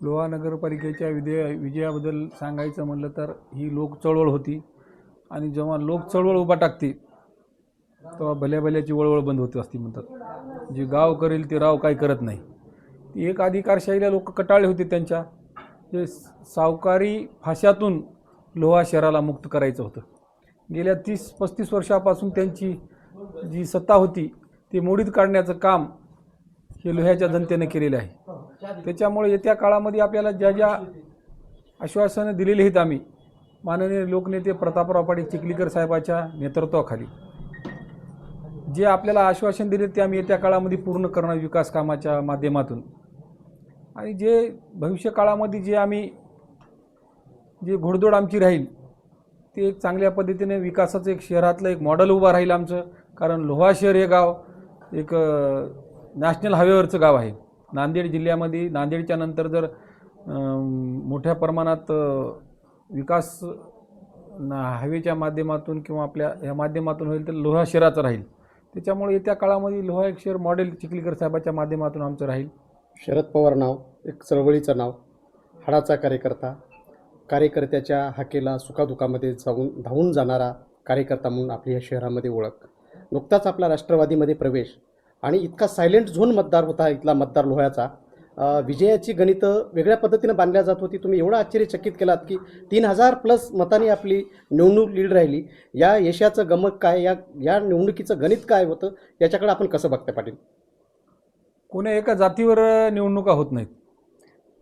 लोहा नगरपालिकेच्या विजयाबद्दल सांगायचं म्हणलं तर ही लोक चळवळ होती आणि जेव्हा लोक चळवळ उभा टाकते तेव्हा भल्या भल्याची वळवळ बंद होते असती म्हणतात. जे गाव करेल ते राव काही करत नाही. ती एक अधिकारशाहीला लोक कटाळले होते त्यांच्या. जे सावकारी फाशातून लोहा शहराला मुक्त करायचं होतं. गेल्या 30-35 वर्षापासून त्यांची जी सत्ता होती ती मोडीत काढण्याचं काम हे लोह्याच्या जनतेने केलेलं आहे. त्याच्यामुळे येत्या काळामध्ये आपल्याला ज्या ज्या आश्वासनं दिलेली आहेत आम्ही माननीय लोकनेते प्रतापराव पाटील चिखलीकर साहेबाच्या नेतृत्वाखाली जे आपल्याला आश्वासन दिले ते आम्ही येत्या काळामध्ये पूर्ण करणार विकास कामाच्या माध्यमातून. आणि जे भविष्य काळामध्ये जे घोडदौड आमची राहील ते एक चांगल्या पद्धतीने विकासाचं एक शहरातलं एक मॉडेल उभं राहील आमचं. कारण लोहा शहर हे गाव एक नॅशनल हायवेवरचं गाव आहे. नांदेड जिल्ह्यामध्ये नांदेडच्या नंतर जर मोठ्या प्रमाणात विकास हायवेच्या माध्यमातून किंवा आपल्या या माध्यमातून होईल तर लोहा शहराचं राहील. त्याच्यामुळे येत्या काळामध्ये लोहा एक शहर मॉडेल चिखलीकर साहेबाच्या माध्यमातून आमचं राहील. शरद पवार नाव एक चळवळीचं नाव, हाडाचा कार्यकर्ता, कार्यकर्त्याच्या हाकेला सुखादुखामध्ये धावून जाणारा कार्यकर्ता म्हणून आपली या शहरामध्ये ओळख. नुकताच आपला राष्ट्रवादीमध्ये प्रवेश आणि इतका सायलेंट झोन मतदार होता इथला मतदार लोह्याचा. विजयाची गणितं वेगळ्या पद्धतीनं बांधल्या जात होती. तुम्ही एवढं आश्चर्यचकित केलात की 3000+ मतांनी आपली निवडणूक लीड राहिली. या यशाचं गमक काय, या निवडणुकीचं गणित काय होतं याच्याकडे आपण कसं बघता पाटील? कोण्या एका जातीवर निवडणुका होत नाहीत.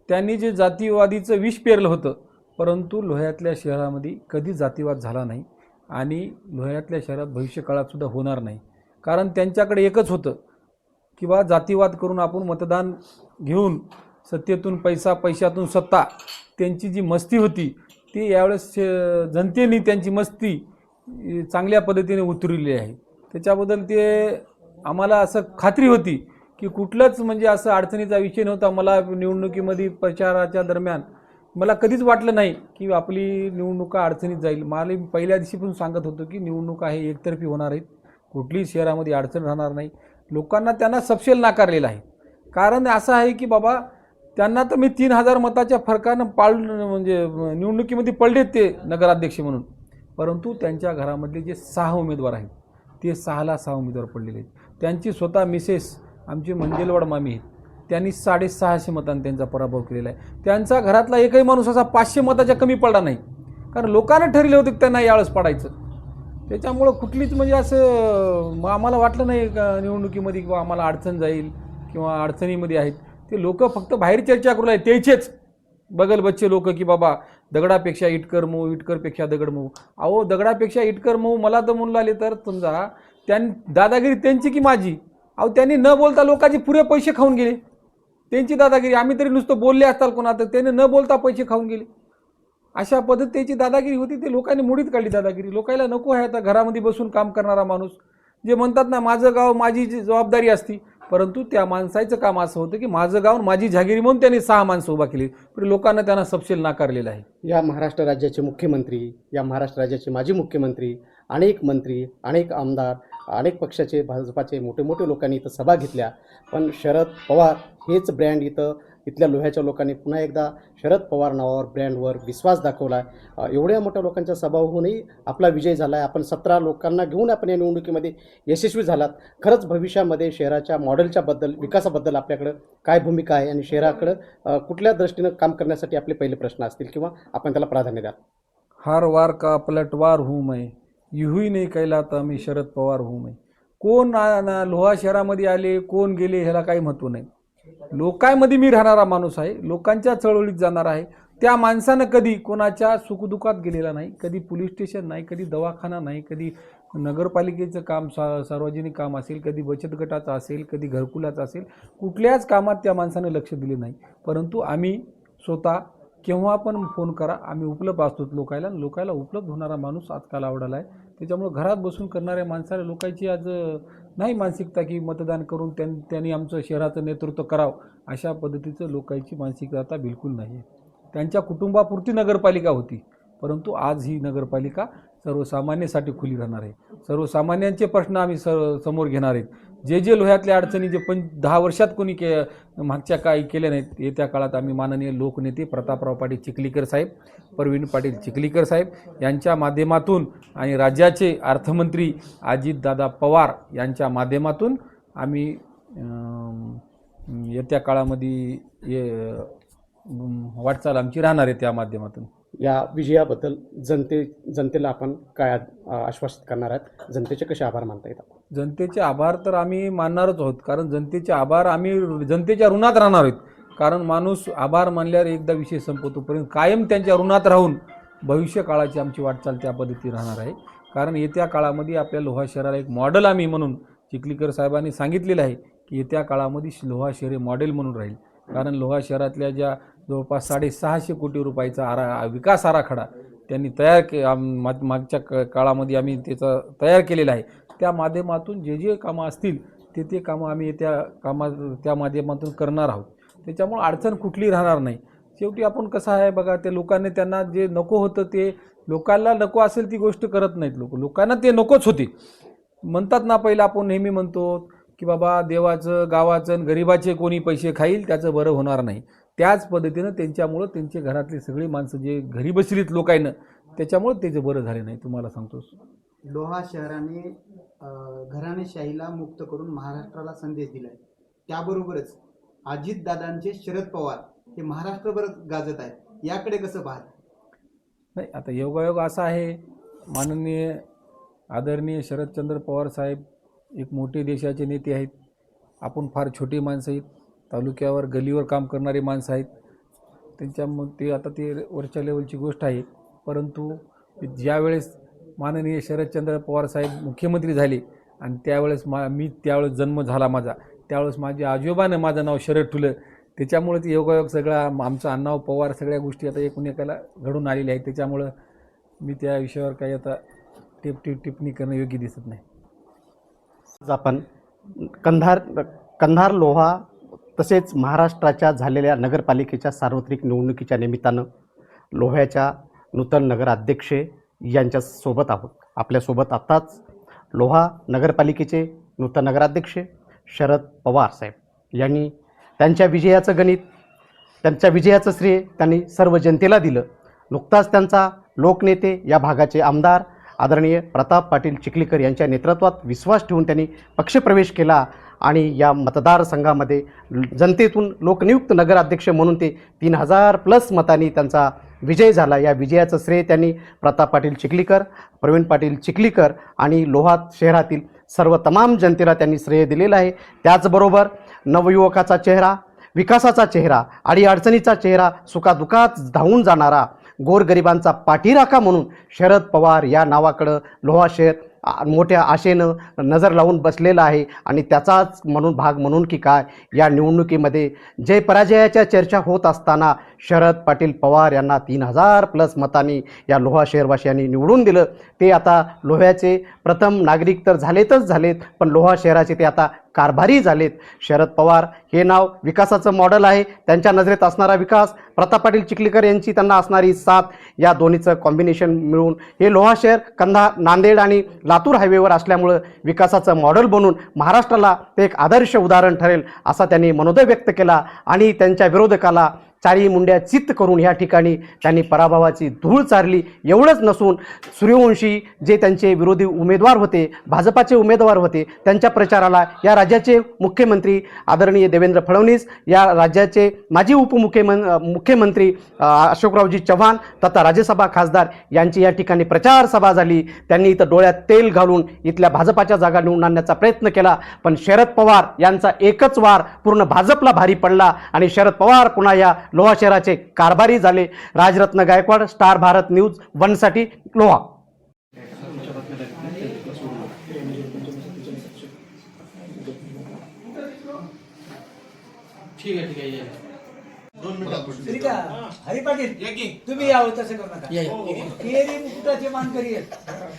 त्यांनी जे जातीवादीचं विष पेरलं होतं परंतु लोह्यातल्या शहरामध्ये कधी जातीवाद झाला नाही आणि लोह्यातल्या शहरात भविष्यकाळातसुद्धा होणार नाही. कारण त्यांच्याकडे एकच होतं की बा जातीवाद करून आपण मतदान घेऊन सत्तेतून पैसा, पैशातून सत्ता, त्यांची जी मस्ती होती ती यावेळेस जनतेने त्यांची मस्ती चांगल्या पद्धतीने उतरवली आहे. त्याच्याबद्दल ते आम्हाला असं खात्री होती की कुठलंच म्हणजे असं अडचणीचा विषय नव्हता. मला निवडणुकीमध्ये प्रचाराच्या दरम्यान मला कधीच वाटलं नाही की आपली निवडणुका अडचणीत जाईल. मला पहिल्या दिवशीपासून सांगत होतो की निवडणुका हे एकतर्फी होणार आहेत, कुठलीही शहरामध्ये अडचण राहणार नाही. लोकांना त्यांना सपशेल नाकारलेलं आहे. कारण असं आहे की बाबा त्यांना तर मी 3000 मताच्या फरकानं म्हणजे निवडणुकीमध्ये पडले ते नगराध्यक्ष म्हणून, परंतु त्यांच्या घरामधले जे 6 उमेदवार आहेत ते 6ला 6 उमेदवार पडलेले आहेत. त्यांची स्वतः मिसेस आमची मंजेलवाड मामी आहेत, त्यांनी 650 मतांनी त्यांचा पराभव केलेला आहे. त्यांचा घरातला एकही माणूस असा 500 मताच्या कमी पडला नाही. कारण लोकांना ठरले होते की त्यांना यावेळेस पडायचं. त्याच्यामुळं कुठलीच म्हणजे असं आम्हाला वाटलं नाही निवडणुकीमध्ये किंवा आम्हाला अडचण जाईल किंवा अडचणीमध्ये आहेत. ते लोक फक्त बाहेर चर्चा करू लागले, त्याचेच बगल बच्चे लोक की बाबा दगडापेक्षा इटकर मऊ, इटकरपेक्षा दगड मऊ. अहो दगडापेक्षा इटकर मऊ मला तर म्हणून आले तर समजा दादागिरी त्यांची की माझी? अहो त्यांनी न बोलता लोकांचे पुरे पैसे खाऊन गेले. त्यांची दादागिरी. आम्ही तरी नुसतं बोलले असताल कोणा तर त्याने न बोलता पैसे खाऊन गेले. अशा पद्धतीची दादागिरी होती. ते लोकांनी मोडीत काढली दादागिरी. लोकांना नको आहे आता घरामध्ये बसून काम करणारा माणूस. जे म्हणतात ना माझं गाव माझी जबाबदारी असती, परंतु त्या माणसाचं काम असं होतं की माझं गाव माझी जहागिरी म्हणून त्यांनी 6 माणसं उभा केली. पण लोकांना त्यांना सपशेल नाकारलेलं आहे. या महाराष्ट्र राज्याचे मुख्यमंत्री, या महाराष्ट्र राज्याचे माजी मुख्यमंत्री, अनेक मंत्री, अनेक आमदार, अनेक पक्षाचे भाजपाचे मोठे मोठे लोकांनी इथं सभा घेतल्या. पण शरद पवार हेच ब्रँड इथल्या लोह्याच्या लोकांनी पुन्हा एकदा शरद पवार नावावर ब्रँडवर विश्वास दाखवला. एवढ्या मोठ्या लोकांच्या सभा होऊनही आपला विजय झाला आहे. आपण 17 लोकांना घेऊन आपण या निवडणुकीमध्ये यशस्वी झालात. खरंच भविष्यामध्ये शहराच्या मॉडेलच्या विकासाबद्दल आपल्याकडं काय भूमिका आहे आणि शहराकडं कुठल्या दृष्टीनं काम करण्यासाठी आपले पहिले प्रश्न असतील किंवा आपण त्याला प्राधान्य द्याल? हार वार का पलटवार हूँ मैं, यूही नाही कहलाता मी शरद पवार हूँ मैं. कोण लोहा शहरामध्ये आले कोण गेले ह्याला काही महत्त्व नाही. लोकांमध्ये मी राहणारा माणूस आहे, लोकांच्या चळवळीत जाणार आहे. त्या माणसानं कधी कोणाच्या सुखदुःखात गेलेला नाही, कधी पोलीस स्टेशन नाही, कधी दवाखाना नाही, कधी नगरपालिकेचं काम सार्वजनिक काम असेल, कधी बचत गटाचं असेल, कधी घरकुलाचं असेल, कुठल्याच कामात त्या माणसाने लक्ष दिले नाही. परंतु आम्ही स्वतः केव्हा पण फोन करा आम्ही उपलब्ध असतो. लोकायला उपलब्ध होणारा माणूस आजकाल आवडाला आहे. त्याच्यामुळे घरात बसून करणाऱ्या माणसाला लोकांची आज नाही मानसिकता की मतदान करून त्यांनी आमचं शहराचं नेतृत्व करावं अशा पद्धतीचं लोकांची मानसिकता आता बिलकुल नाही आहे. त्यांच्या कुटुंबापुरती नगरपालिका होती. परंतु आज ही नगरपालिका सर्वसामान्यांसाठी खुली राहणार आहे. सर्वसामान्यांचे प्रश्न आम्ही समोर घेणार आहेत. जे लोह्यातल्या अडचणी जे 10 वर्षात कोणी मागच्या काही केल्या नाहीत, येत्या काळात आम्ही माननीय लोकनेते प्रतापराव पाटील चिखलीकर साहेब, प्रवीण पाटील चिखलीकर साहेब यांच्या माध्यमातून आणि राज्याचे अर्थमंत्री अजितदादा पवार यांच्या माध्यमातून आम्ही येत्या काळामध्ये वाटचाल आमची राहणार आहे. त्या माध्यमातून या विजयाबद्दल जनतेला आपण काय आश्वासित करणार आहात? जनतेचे कसे आभार मानता येतात? जनतेचे आभार तर आम्ही मानणारच आहोत, कारण जनतेचे आभार आम्ही जनतेच्या ऋणात राहणार आहोत. कारण माणूस आभार मानल्यावर एकदा विषय संपतोपर्यंत कायम त्यांच्या ऋणात राहून भविष्य काळाची आमची वाटचाल त्या पद्धतीने राहणार आहे. कारण येत्या काळामध्ये आपल्या लोहा शहराला एक मॉडेल आम्ही म्हणून चिखलीकर साहेबांनी सांगितलेलं आहे की येत्या काळामध्ये लोहा शहर हे मॉडेल म्हणून राहील. कारण लोहा शहरातल्या ज्या जवळपास 650 कोटी रुपयाचा विकास आराखडा त्यांनी मागच्या काळामध्ये आम्ही त्याचा तयार केलेला आहे. त्या माध्यमातून जे कामं असतील ते कामं आम्ही त्या माध्यमातून करणार आहोत. त्याच्यामुळे अडचण कुठली राहणार नाही. शेवटी आपण कसं आहे बघा, ते लोकांनी त्यांना जे नको होतं ते लोकांना नको असेल ती गोष्ट करत नाहीत. लोकांना ते नकोच होते म्हणतात ना. पहिलं आपण नेहमी म्हणतो की बाबा देवाचं गावाचं आणि गरिबाचे कोणी पैसे खाईल त्याचं बरं होणार नाही. त्याच पद्धतीनं त्यांच्यामुळं त्यांचे घरातली सगळी माणसं जे घरी बसलीत लोकांना त्याच्यामुळं त्याचं बरं झाले नाही. तुम्हाला सांगतो, लोहा शहराने घराणेशाहीला मुक्त करून महाराष्ट्राला संदेश दिलाय. त्याबरोबरच अजितदादांचे शरद पवार हे महाराष्ट्रभर गाजत आहेत. याकडे कसं पाहत? नाही, आता योगायोग असा आहे, माननीय आदरणीय शरदचंद्र पवार साहेब एक मोठे देशाचे नेते आहेत. आपण फार छोटी माणसं आहेत, तालुक्यावर गलीवर काम करणारी माणसं आहेत. ते आता ते वरच्या लेवलची गोष्ट आहे. परंतु ज्यावेळेस माननीय शरदचंद्र पवार साहेब मुख्यमंत्री झाले आणि त्यावेळेस मी त्यावेळेस जन्म झाला माझा, त्यावेळेस माझ्या आजोबानं माझं नाव शरद ठुलं. त्याच्यामुळे ते योगायोग सगळा आमचं अण्णाव पवार सगळ्या गोष्टी आता एकूण एकाला घडून आलेल्या आहेत. त्याच्यामुळं मी त्या विषयावर काही आता टिप्पणी करणं योग्य दिसत नाही. आपण कंधार लोहा तसेच महाराष्ट्राच्या झालेल्या नगरपालिकेच्या सार्वत्रिक निवडणुकीच्या निमित्तानं लोह्याच्या नूतन नगराध्यक्ष यांच्यासोबत आहोत. आपल्यासोबत आत्ताच लोहा नगरपालिकेचे नूतन नगराध्यक्ष शरद पवार साहेब यांनी त्यांच्या विजयाचं श्रेय त्यांनी सर्व जनतेला दिलं. नुकताच त्यांचा लोकनेते या भागाचे आमदार आदरणीय प्रताप पाटील चिखलीकर यांच्या नेतृत्वात विश्वास ठेवून त्यांनी पक्षप्रवेश केला आणि या मतदारसंघामध्ये जनतेतून लोकनियुक्त नगराध्यक्ष म्हणून ते 3000+ मतांनी त्यांचा विजय झाला. या विजयाचं श्रेय त्यांनी प्रताप पाटील चिखलीकर, प्रवीण पाटील चिखलीकर आणि लोहा शहरातील सर्व तमाम जनतेला त्यांनी श्रेय दिलेलं आहे. त्याचबरोबर नवयुवकाचा चेहरा, विकासाचा चेहरा, अडीअडचणीचा चेहरा, सुखादुखात धावून जाणारा, गोरगरिबांचा पाठीराखा म्हणून शरद पवार या नावाकडं लोहा शहर मोठ्या आशेनं नजर लावून बसलेला आहे. आणि त्याचाच भाग म्हणून की काय या निवडणुकीमध्ये जय पराजयाच्या चर्चा होत असताना शरद पाटील पवार यांना 3000+ मतांनी या लोहा शहरवासियांनी निवडून दिलं. ते आता लोह्याचे प्रथम नागरिक तर झालेत, पण लोहा शहराचे ते आता कारभारी झालेत. शरद पवार हे नाव विकासाचं मॉडेल आहे. त्यांच्या नजरेत असणारा विकास, प्रताप पाटील चिखलीकर यांची त्यांना असणारी साथ, या दोन्हीचं कॉम्बिनेशन मिळून हे लोहा शहर नांदेड आणि लातूर हायवेवर असल्यामुळं विकासाचं मॉडेल बनून महाराष्ट्राला ते एक आदर्श उदाहरण ठरेल असा त्यांनी मनोदय व्यक्त केला. आणि त्यांच्या विरोधकाला चारी मुंड्या चित्त करून या ठिकाणी त्यांनी पराभवाची धूळ चारली. एवढंच नसून सूर्यवंशी जे त्यांचे विरोधी उमेदवार होते, भाजपाचे उमेदवार होते, त्यांच्या प्रचाराला या राज्याचे मुख्यमंत्री आदरणीय देवेंद्र फडणवीस, या राज्याचे माजी मुख्यमंत्री अशोकरावजी चव्हाण तथा राज्यसभा खासदार यांची या ठिकाणी प्रचार सभा झाली. त्यांनी इथं डोळ्यात तेल घालून इथल्या भाजपाच्या जागा निवडून आणण्याचा प्रयत्न केला. पण शरद पवार यांचा एकच वार पूर्ण भाजपला भारी पडला आणि शरद पवार पुन्हा या लोहा शहराचे कारभारी झाले. राजरत्न गायकवाड, स्टार भारत न्यूज 1 साठी लोहा. ठीक आहे. 2 मिनिटं. हरी पाटील तुम्ही यावं, तसं करू नका. केरी मुक्ताचे मानकरी आहेत.